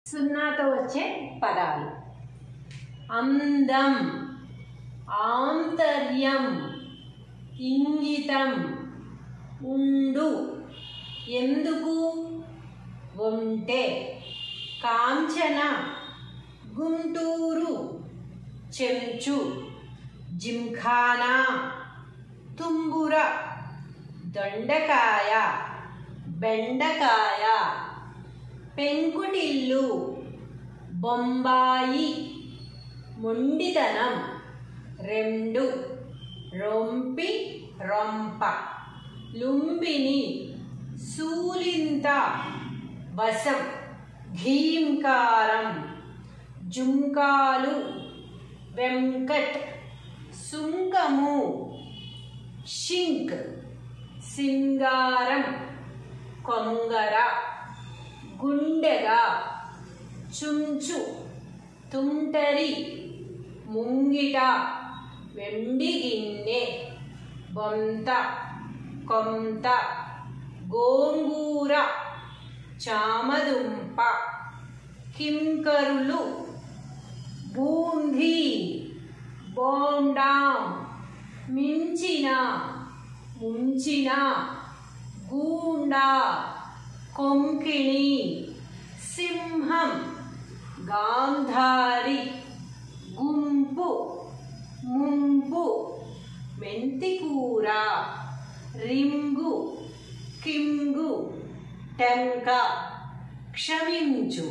సున్నాతో వచ్చే పదాలు అందం, ఆంతర్యం, ఇంగితం, ఉండు, ఎందుకు, ఒంటె, కాంచన, గుంటూరు, చెంచు, జింఖానా, తుంబుర, దొండకాయ, బెండకాయ, పెంకుటిల్లు, బొంబాయి, మొండితనం, రెండు, రొంపి, రొంప, లుంబిని, సూలింత, వశం, ఘీంకారం, జుంకాలు, వెంకట్, సుంకము, షింక్, సింగారం, కొంగర, గుండెగా, చుంచు, తుంటరి, ముంగిట, వెండి గిన్నె, బొంత, కొంత, గోంగూర, చామదుంప, కింకరులు, బూందీ, బోండా, మించిన, ముంచిన, గూండా, కొంకిణి, సింహం, గాంధారి, గుంపు, ముంపు, మెంతికూర, రింగు, కింగు, టెంక, క్షమించు.